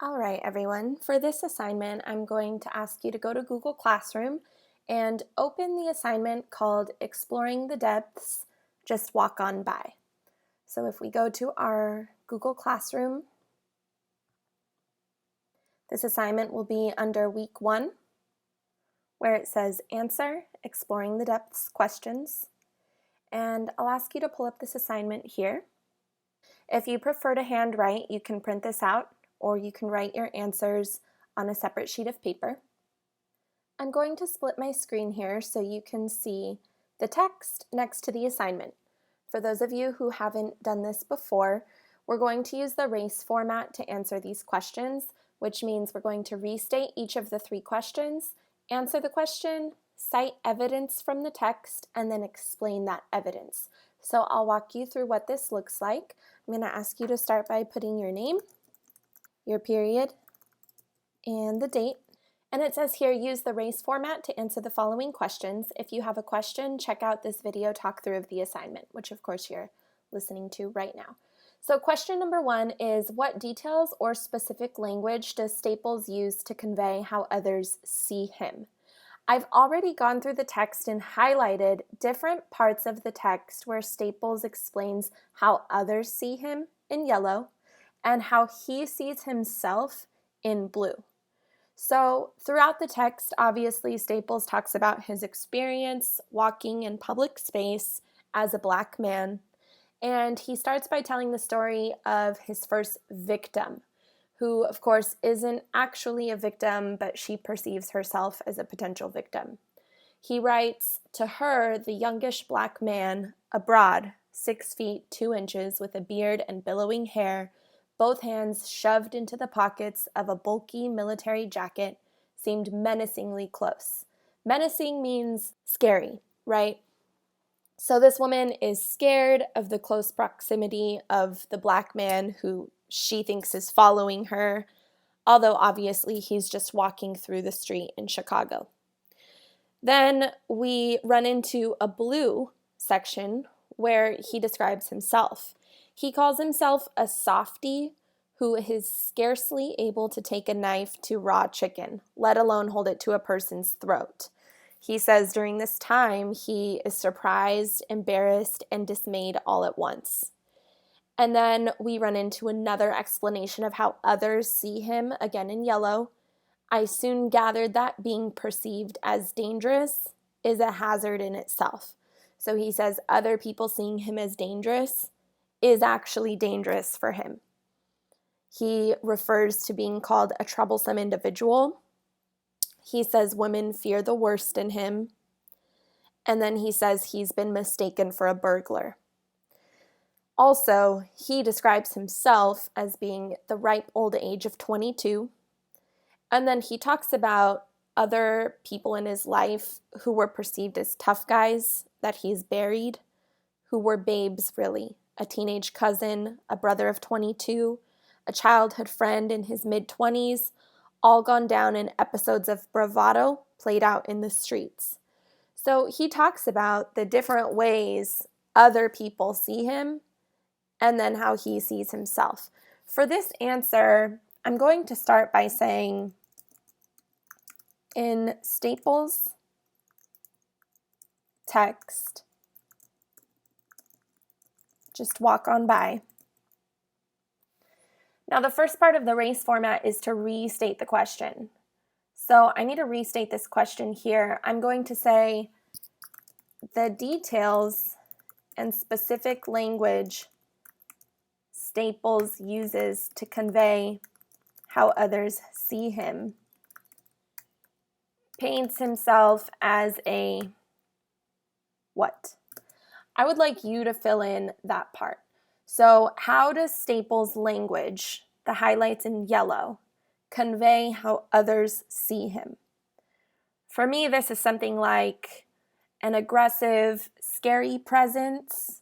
All right, everyone. For this assignment, I'm going to ask you to go to Google Classroom and open the assignment called Exploring the Depths, Just Walk On By. So if we go to our Google Classroom, this assignment will be under week 1, where it says Answer Exploring the Depths questions. And I'll ask you to pull up this assignment here. If you prefer to handwrite, you can print this out, or you can write your answers on a separate sheet of paper. I'm going to split my screen here so you can see the text next to the assignment. For those of you who haven't done this before, we're going to use the race format to answer these questions, which means we're going to restate each of the 3 questions, answer the question, cite evidence from the text, and then explain that evidence. So I'll walk you through what this looks like. I'm going to ask you to start by putting your name, your period, and the date. And it says here, use the race format to answer the following questions. If you have a question, check out this video talk through of the assignment, which of course you're listening to right now. So question number 1 is, what details or specific language does Staples use to convey how others see him? I've already gone through the text and highlighted different parts of the text where Staples explains how others see him in yellow and how he sees himself in blue. So throughout the text, obviously, Staples talks about his experience walking in public space as a Black man, and he starts by telling the story of his first victim, who, of course, isn't actually a victim, but she perceives herself as a potential victim. He writes, to her, the youngish Black man, abroad, 6 feet 2 inches, with a beard and billowing hair, both hands shoved into the pockets of a bulky military jacket, seemed menacingly close. Menacing means scary, right? So this woman is scared of the close proximity of the Black man who she thinks is following her, although obviously he's just walking through the street in Chicago. Then we run into a blue section where he describes himself. He calls himself a softy who is scarcely able to take a knife to raw chicken, let alone hold it to a person's throat. He says during this time he is surprised, embarrassed, and dismayed all at once. And then we run into another explanation of how others see him, again in yellow. I soon gathered that being perceived as dangerous is a hazard in itself. So he says other people seeing him as dangerous is actually dangerous for him. He refers to being called a troublesome individual. He says women fear the worst in him. And then he says he's been mistaken for a burglar. Also, he describes himself as being the ripe old age of 22. And then he talks about other people in his life who were perceived as tough guys that he's buried, who were babes really. A teenage cousin, a brother of 22, a childhood friend in his mid-20s, all gone down in episodes of bravado played out in the streets. So he talks about the different ways other people see him and then how he sees himself. For this answer, I'm going to start by saying, in Staples' text, just walk on by. Now, the first part of the race format is to restate the question. So I need to restate this question here. I'm going to say the details and specific language Staples uses to convey how others see him. Paints himself as a what? I would like you to fill in that part. So how does Staples' language, the highlights in yellow, convey how others see him? For me, this is something like an aggressive, scary presence,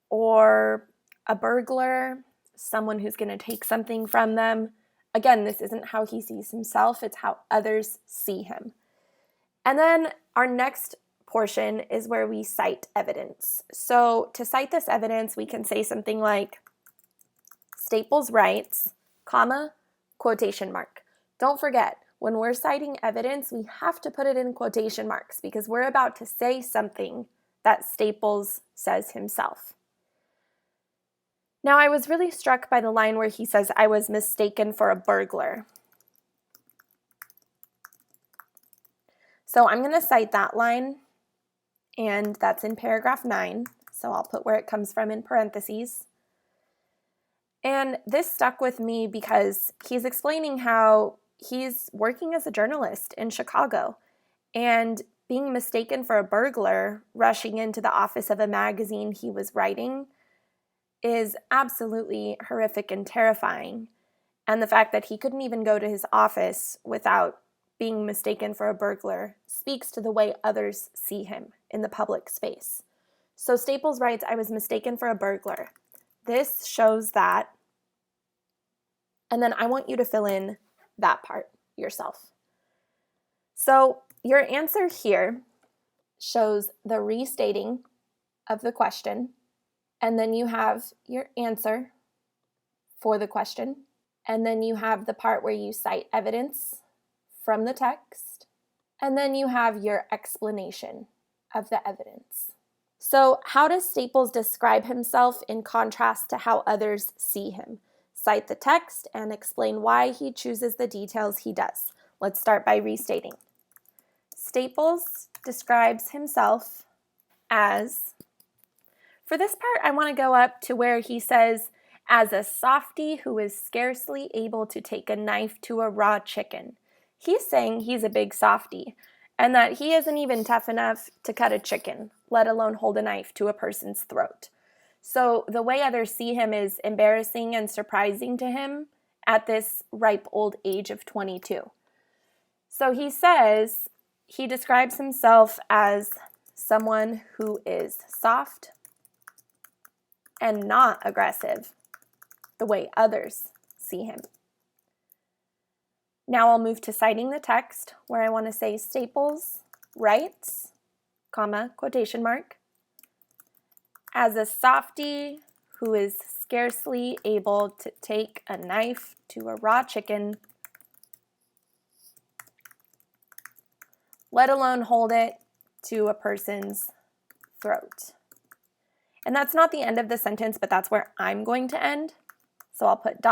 or a burglar, someone who's going to take something from them. Again, this isn't how he sees himself, it's how others see him. And then our next portion is where we cite evidence. So to cite this evidence, we can say something like, Staples writes, comma, quotation mark. Don't forget, when we're citing evidence, we have to put it in quotation marks because we're about to say something that Staples says himself. Now, I was really struck by the line where he says, "I was mistaken for a burglar." So I'm going to cite that line, and that's in paragraph 9. So I'll put where it comes from in parentheses. And this stuck with me because he's explaining how he's working as a journalist in Chicago, and being mistaken for a burglar rushing into the office of a magazine he was writing is absolutely horrific and terrifying. And the fact that he couldn't even go to his office without being mistaken for a burglar speaks to the way others see him in the public space. So Staples writes, "I was mistaken for a burglar." This shows that, and then I want you to fill in that part yourself. So your answer here shows the restating of the question, and then you have your answer for the question, and then you have the part where you cite evidence from the text, and then you have your explanation of the evidence. So how does Staples describe himself in contrast to how others see him? Cite the text and explain why he chooses the details he does. Let's start by restating. Staples describes himself as, for this part, I want to go up to where he says, "as a softy who is scarcely able to take a knife to a raw chicken." He's saying he's a big softy and that he isn't even tough enough to cut a chicken, let alone hold a knife to a person's throat. So the way others see him is embarrassing and surprising to him at this ripe old age of 22. So he says he describes himself as someone who is soft and not aggressive the way others see him. Now I'll move to citing the text, where I want to say Staples writes, comma, quotation mark, "as a softy who is scarcely able to take a knife to a raw chicken, let alone hold it to a person's throat." And that's not the end of the sentence, but that's where I'm going to end. So I'll put ...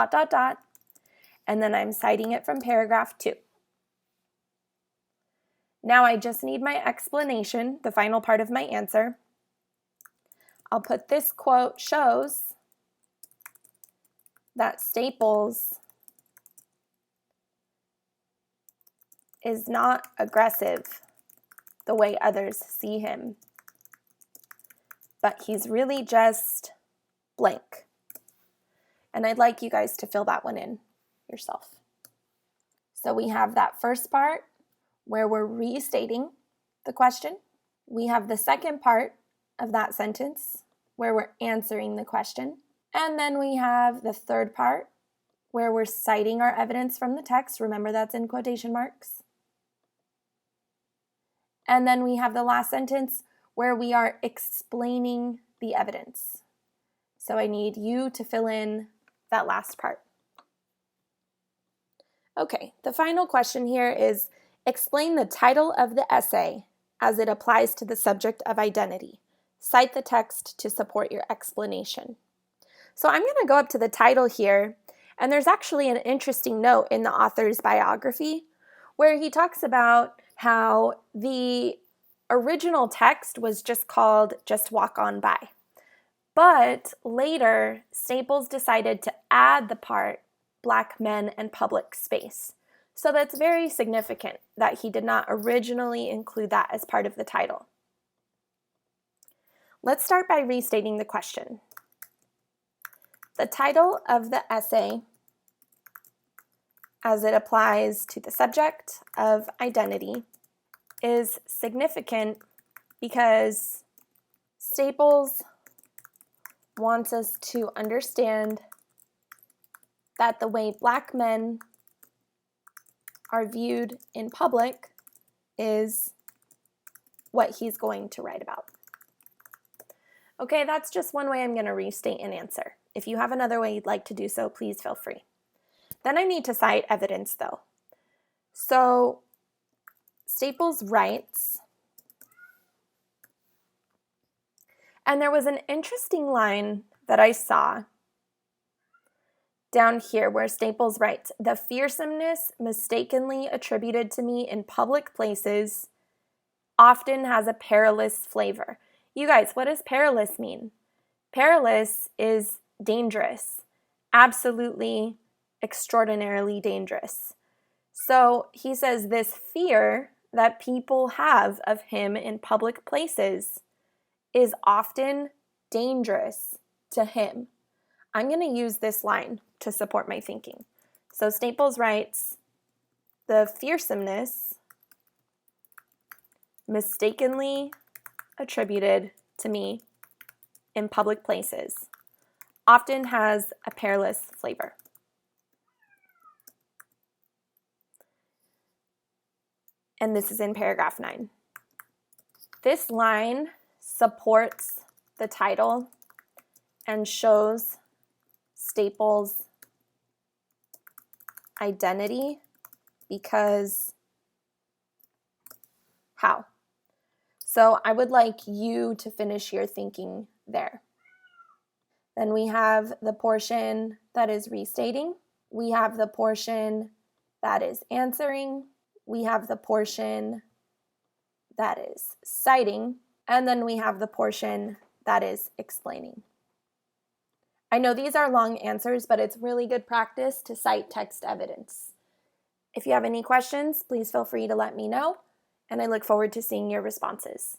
and then I'm citing it from paragraph 2. Now I just need my explanation, the final part of my answer. I'll put this quote shows that Staples is not aggressive the way others see him, but he's really just blank. And I'd like you guys to fill that one in yourself. So we have that first part where we're restating the question. We have the second part of that sentence where we're answering the question. And then we have the third part where we're citing our evidence from the text. Remember, that's in quotation marks. And then we have the last sentence where we are explaining the evidence. So I need you to fill in that last part. Okay, the final question here is, explain the title of the essay as it applies to the subject of identity. Cite the text to support your explanation. So I'm going to go up to the title here, and there's actually an interesting note in the author's biography where he talks about how the original text was just called "Just Walk On By." But later, Staples decided to add the part "Black Men and Public Space." So that's very significant that he did not originally include that as part of the title. Let's start by restating the question. The title of the essay as it applies to the subject of identity is significant because Staples wants us to understand that the way Black men are viewed in public is what he's going to write about. Okay, that's just one way I'm going to restate an answer. If you have another way you'd like to do so, please feel free. Then I need to cite evidence though. So Staples writes, and there was an interesting line that I saw down here where Staples writes, the fearsomeness mistakenly attributed to me in public places often has a perilous flavor. You guys, what does perilous mean? Perilous is dangerous, absolutely extraordinarily dangerous. So he says this fear that people have of him in public places is often dangerous to him. I'm going to use this line to support my thinking. So Staples writes, the fearsomeness mistakenly attributed to me in public places often has a perilous flavor. And this is in paragraph 9. This line supports the title and shows Staples' identity because how? So I would like you to finish your thinking there. Then we have the portion that is restating. We have the portion that is answering. We have the portion that is citing. And then we have the portion that is explaining. I know these are long answers, but it's really good practice to cite text evidence. If you have any questions, please feel free to let me know, and I look forward to seeing your responses.